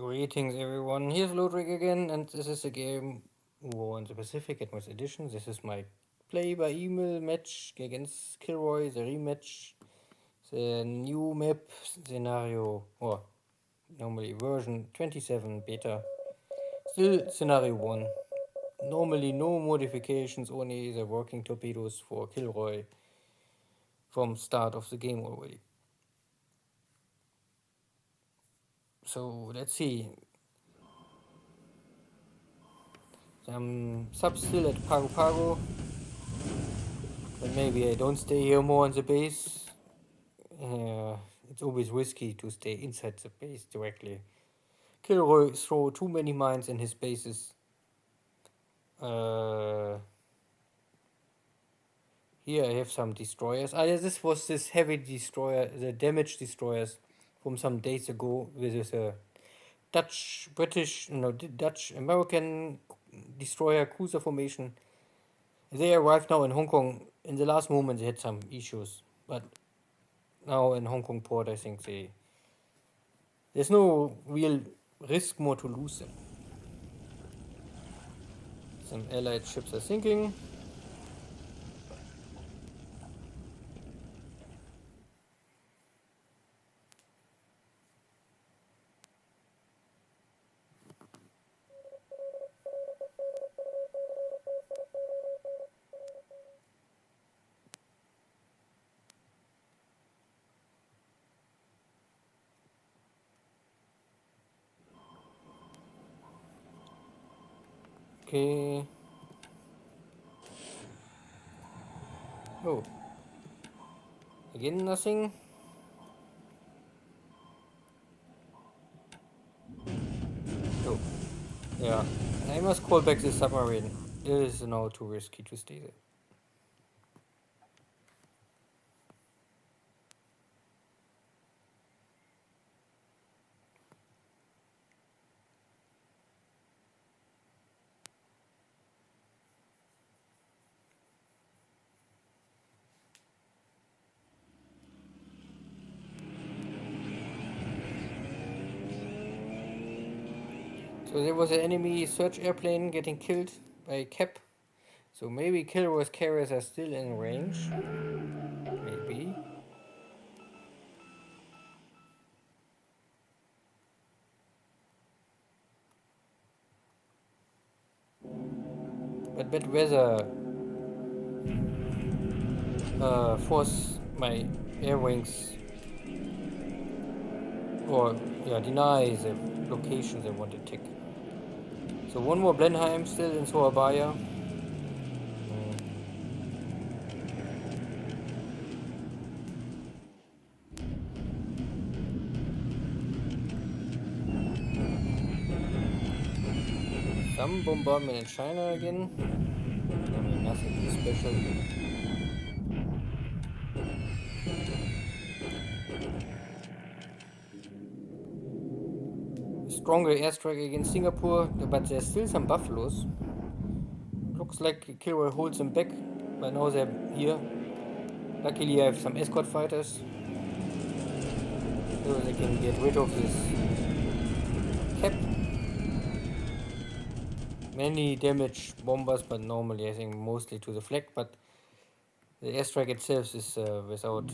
Greetings everyone, here's Lodrick again, and this is a game War in the Pacific Advanced Edition. This is my play by email match against KilRoy, the rematch, the new map scenario, or normally version 27 beta. Still scenario 1. Normally no modifications, only the working torpedoes for KilRoy from start of the game already. So let's see. Some subs still at Pago Pago. But maybe I don't stay here more on the base. It's always risky to stay inside the base directly. KilRoy throw too many mines in his bases. Here I have some destroyers. Yeah, this was this heavy destroyer, the damage destroyers from some days ago with this Dutch-American destroyer cruiser formation. They arrived now in Hong Kong. In the last moment they had some issues, but now in Hong Kong port I think there's no real risk more to lose them. Some allied ships are sinking. Okay. Oh. Again nothing. Oh. Yeah. I must call back the submarine. It is now too risky to stay there. So there was an enemy search airplane getting killed by Cap. So maybe KilRoy's carriers are still in range. Maybe. But bad weather force my air wings or deny the location they want to take. So one more Blenheim still in Surabaya. Some bombardment in China again. I mean, nothing too special. Stronger airstrike against Singapore, but there's still some buffaloes. Looks like KilRoy holds them back, but now they're here. Luckily I have some escort fighters, so they can get rid of this Cap. Many damage bombers, but normally I think mostly to the flag, but the airstrike itself is without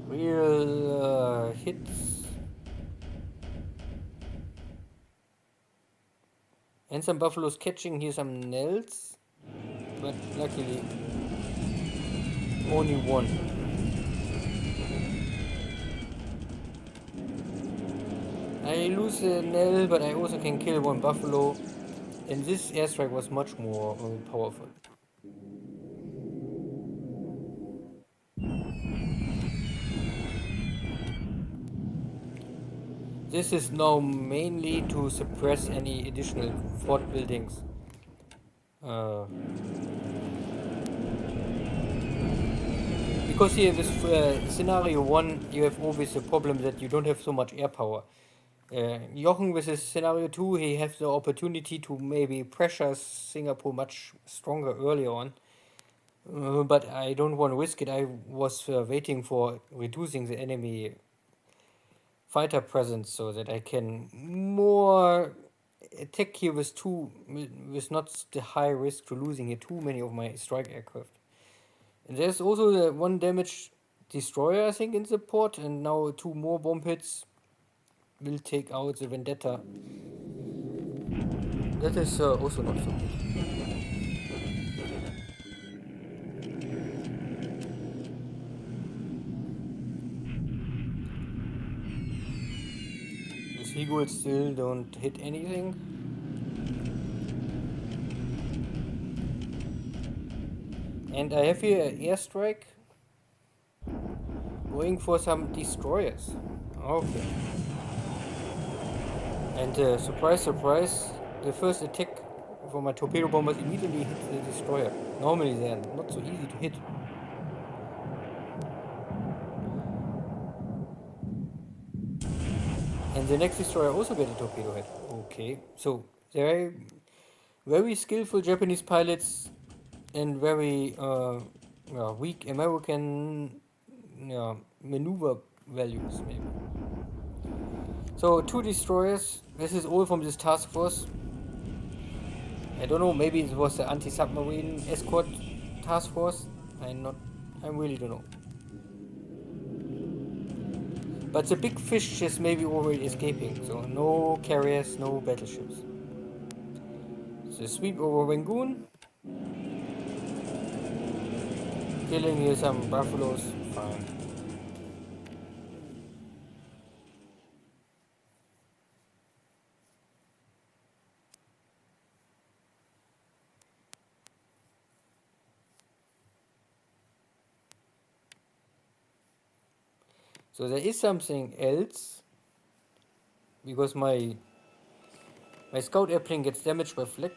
real hits. And some buffaloes catching here some nails, but luckily only one. I lose a nail, but I also can kill one buffalo, and this airstrike was much more powerful. This is now mainly to suppress any additional fort buildings. Because here with scenario 1 you have always the problem that you don't have so much air power. Jochen with his scenario 2, he has the opportunity to maybe pressure Singapore much stronger earlier on. But I don't want to risk it. I was waiting for reducing the enemy fighter presence so that I can more attack here with not the high risk to losing here too many of my strike aircraft. And there's also the one damage destroyer I think in the port, and now 2 more bomb hits will take out the Vendetta. That is also not so good. The seagulls still don't hit anything. And I have here an airstrike going for some destroyers. Okay. And surprise, surprise, the first attack for my torpedo bombers immediately hit the destroyer. Normally they are not so easy to hit. And the next destroyer also get a torpedo hit. Okay, so there are very skillful Japanese pilots and very weak American maneuver values maybe. So 2 destroyers. This is all from this task force. I don't know. Maybe it was the anti-submarine escort task force. I really don't know. But the big fish is maybe already escaping. So no carriers, no battleships. The sweep over Rangoon. Killing here some buffaloes. Fine. So there is something else, because my scout airplane gets damaged by flak.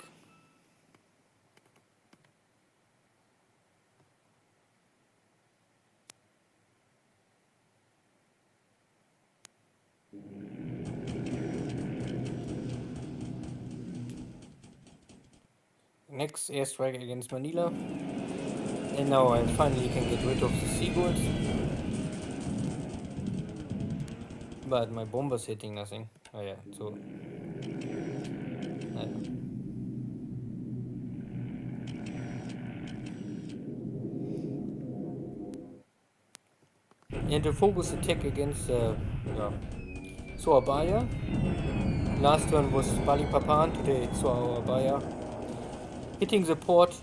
Next airstrike against Manila, and now I finally can get rid of the seagulls. But my bomber's hitting nothing. Oh yeah, so... And to focus attack against Surabaya. Last turn was Balikpapan, today it's Surabaya. Hitting the port,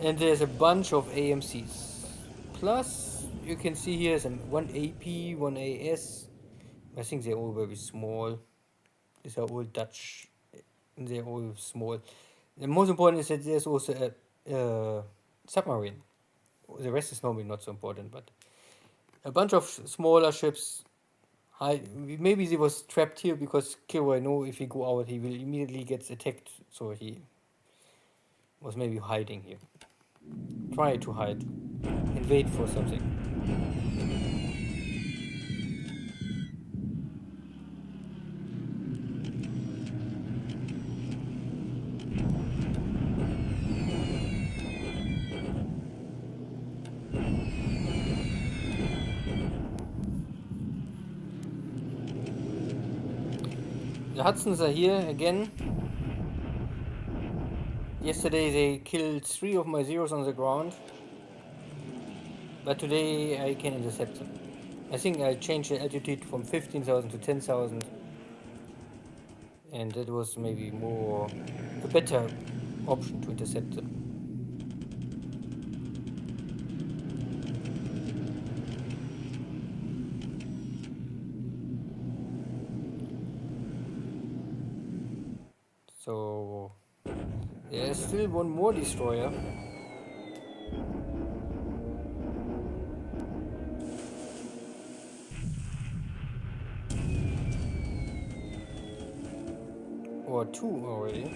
and there's a bunch of AMCs. Plus, you can see here some 1 AP, 1 AS. I think they're all very small. These are all Dutch. They're all small. The most important is that there's also a submarine. The rest is normally not so important, but a bunch of smaller ships. Maybe he was trapped here because KilRoy know if he go out he will immediately get attacked, so he was maybe hiding here. Try to hide and wait for something. The Hudsons are here again. Yesterday they killed 3 of my Zeros on the ground, but today I can intercept them. I think I changed the altitude from 15,000 to 10,000, and that was maybe a better option to intercept them. So there's still one more destroyer. Or 2 already.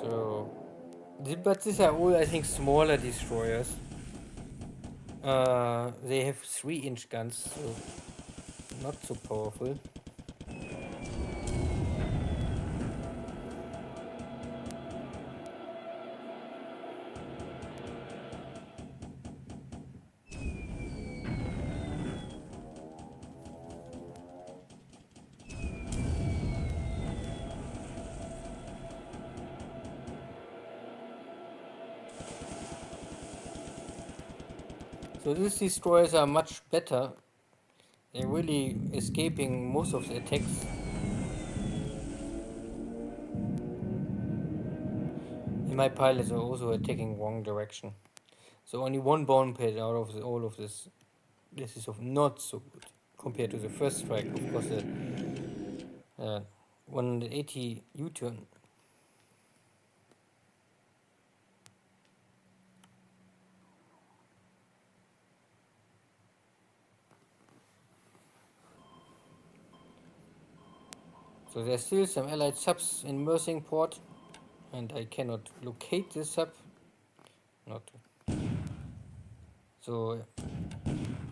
So, but these are all, I think, smaller destroyers. They have 3-inch guns, so not so powerful. So these destroyers are much better. They're really escaping most of the attacks. And my pilots are also attacking wrong direction. So only one bone pad out of all of this. This is not so good compared to the first strike. Of course, the 180 U-turn. So there's still some allied subs in Mersing port, and I cannot locate this sub. Not so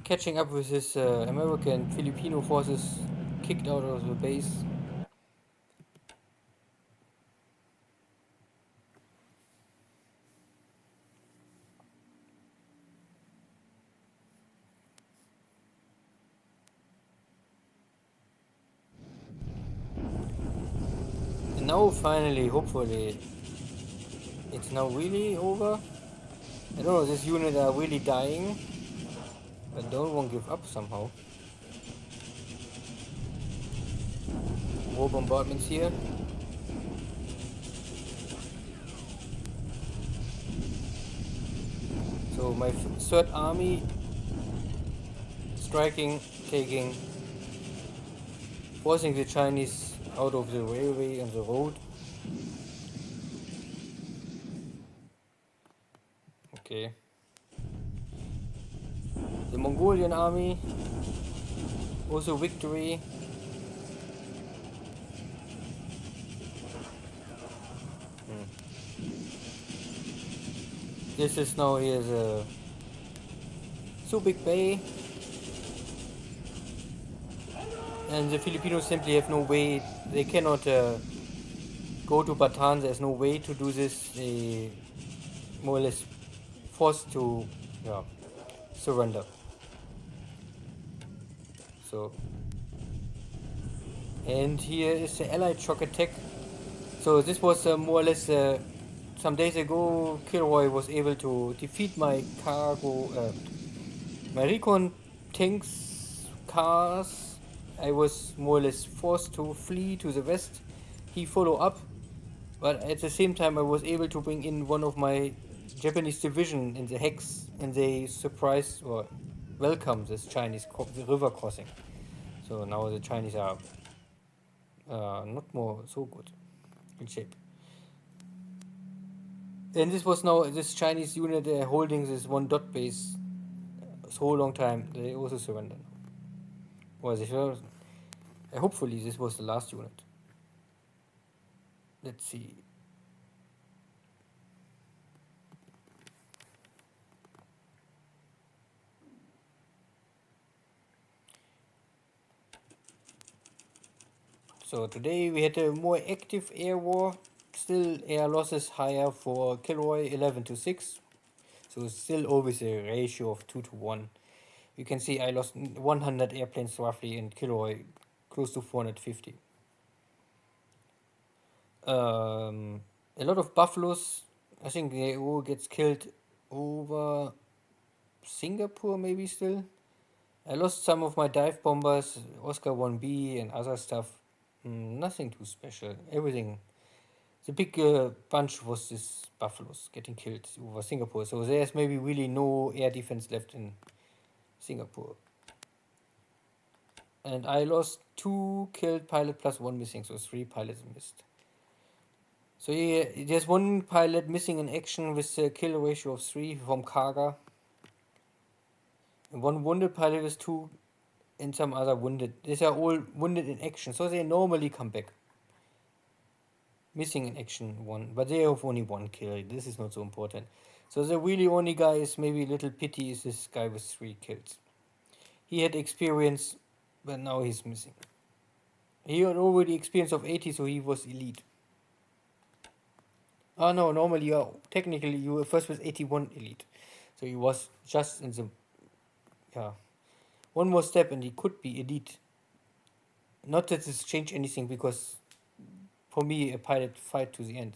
catching up with his American Filipino forces kicked out of the base. And now finally, hopefully, it's now really over. I don't know, this unit are really dying. I don't want to give up somehow. More bombardments here. So my third army striking, taking, forcing the Chinese out of the railway and the road. Okay. The Mongolian army, also victory. This is now here's a Subic Bay. And the Filipinos simply have no way, they cannot go to Bataan, there's no way to do this. They more or less forced to surrender. So, and here is the Allied shock attack. So this was more or less some days ago. KilRoy was able to defeat my cargo, my recon tanks, cars. I was more or less forced to flee to the west. He followed up, but at the same time I was able to bring in one of my Japanese division in the Hex, and they surprised or welcomed this Chinese river crossing. So now the Chinese are not more so good in shape. And this was now this Chinese unit holding this one dot base so long time. They also surrendered. Well, they were, hopefully this was the last unit. Let's see. So today we had a more active air war. Still air losses higher for KilRoy 11 to 6. So still always a ratio of 2 to 1. You can see I lost 100 airplanes roughly, and KilRoy close to 450. A lot of buffaloes. I think they all gets killed over Singapore maybe still. I lost some of my dive bombers, Oscar 1B and other stuff. Nothing too special. Everything. The big bunch was this buffaloes getting killed over Singapore. So there's maybe really no air defense left in Singapore. And I lost 2 killed pilot plus 1 missing, so 3 pilots missed. So yeah, there's 1 pilot missing in action with a kill ratio of 3 from Kaga. And 1 wounded pilot with 2 and some other wounded. These are all wounded in action, so they normally come back. Missing in action 1, but they have only 1 kill. This is not so important. So the really only guy is maybe a little pity is this guy with 3 kills. He had experience but now he's missing. He had already experience of 80, so he was elite. Oh no, normally technically you were first with 81 elite. So he was just in the, yeah, one more step and he could be elite. Not that this changed anything, because for me a pilot fight to the end.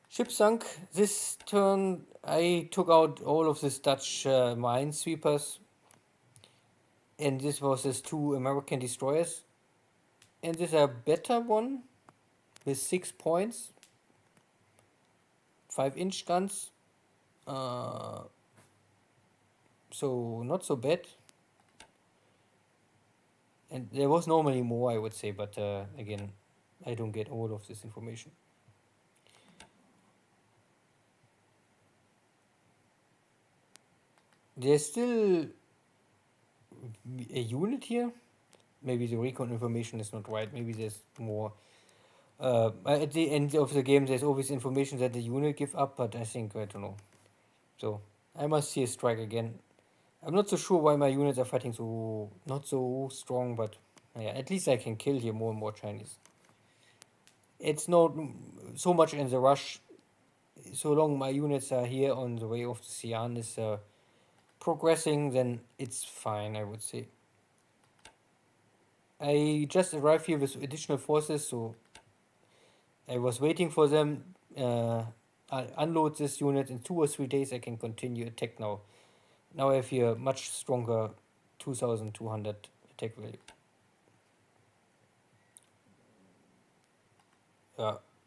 Ship sunk. This turn I took out all of these Dutch minesweepers, and this was his 2 American destroyers. And this is a better one with 6 points, 5-inch guns. So not so bad. And there was normally more, I would say, but again, I don't get all of this information. There's still a unit here. Maybe the recon information is not right. Maybe there's more. At the end of the game, there's always information that the unit give up, but I think, I don't know. So I must see a strike again. I'm not so sure why my units are fighting so not so strong, but yeah, at least I can kill here more and more Chinese. It's not so much in the rush. So long my units are here on the way of the Xi'an is progressing, then it's fine, I would say. I just arrived here with additional forces, so I was waiting for them. I unload this unit in 2 or 3 days. I can continue attack now. Now I have here much stronger 2200 attack value.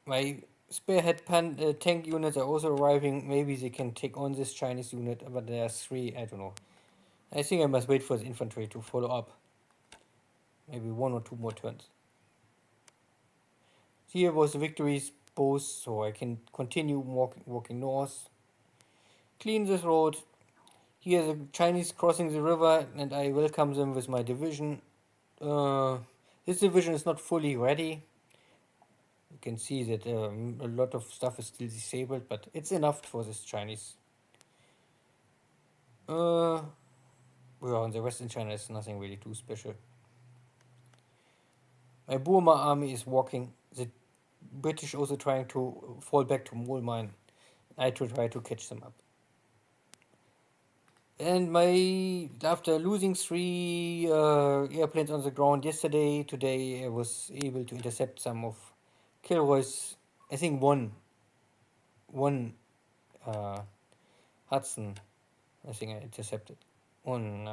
My spearhead tank units are also arriving. Maybe they can take on this Chinese unit, but there are 3. I don't know. I think I must wait for the infantry to follow up. Maybe 1 or 2 more turns. Here was the victories both, so I can continue walking north. Clean this road. Here the Chinese crossing the river, and I welcome them with my division. This division is not fully ready. You can see that a lot of stuff is still disabled, but it's enough for this Chinese. Well, in the Western China is nothing really too special. My Burma army is walking. The British also trying to fall back to mole mine. I to try to catch them up. And after losing 3 airplanes on the ground yesterday, today I was able to intercept some of KilRoy's. I think one Hudson. I think I intercepted one.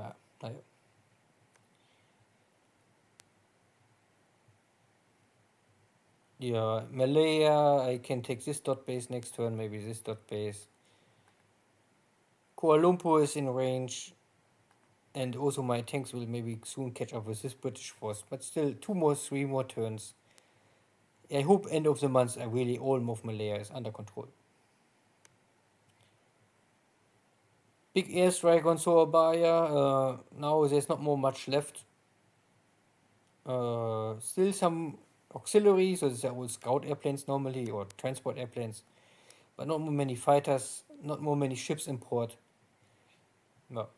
Yeah, Malaya. I can take this dot base next turn. Maybe this dot base. Kuala Lumpur is in range, and also my tanks will maybe soon catch up with this British force. But still, 3 more turns. I hope end of the month, really all of Malaya is under control. Big airstrike on Surabaya. Now there's not more much left. Still some auxiliary, so these are all scout airplanes normally, or transport airplanes, but not more many fighters, not more many ships in port. No.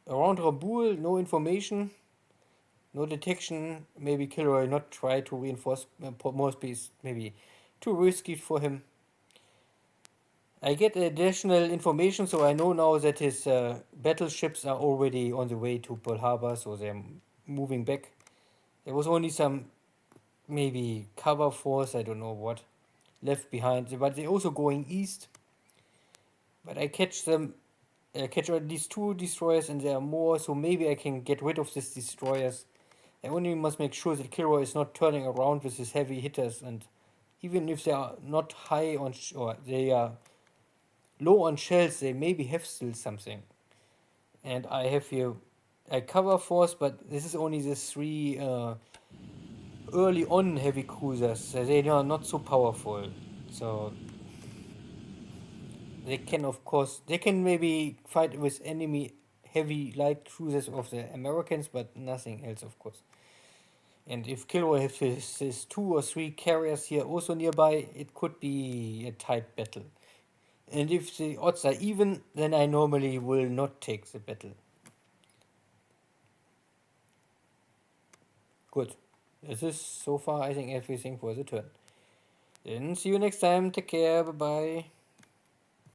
Around Rabaul, no information, no detection. Maybe KilRoy not try to reinforce more space, maybe too risky for him. I get additional information, so I know now that his battleships are already on the way to Pearl Harbor, so they're moving back. There was only some maybe cover force, I don't know what, left behind, but they're also going east. But I catch them, I catch at least 2 destroyers, and there are more, so maybe I can get rid of these destroyers. I only must make sure that KilRoy is not turning around with his heavy hitters, and even if they are not high on, or they are low on shells, they maybe have still something. And I have here a cover force, but this is only the 3 early on heavy cruisers. They are not so powerful, so they can, of course, they can maybe fight with enemy heavy light cruisers of the Americans, but nothing else, of course. And if KilRoy has his 2 or 3 carriers here also nearby, it could be a tight battle. And if the odds are even, then I normally will not take the battle. Good. This is so far, I think, everything for the turn. Then see you next time. Take care. Bye bye.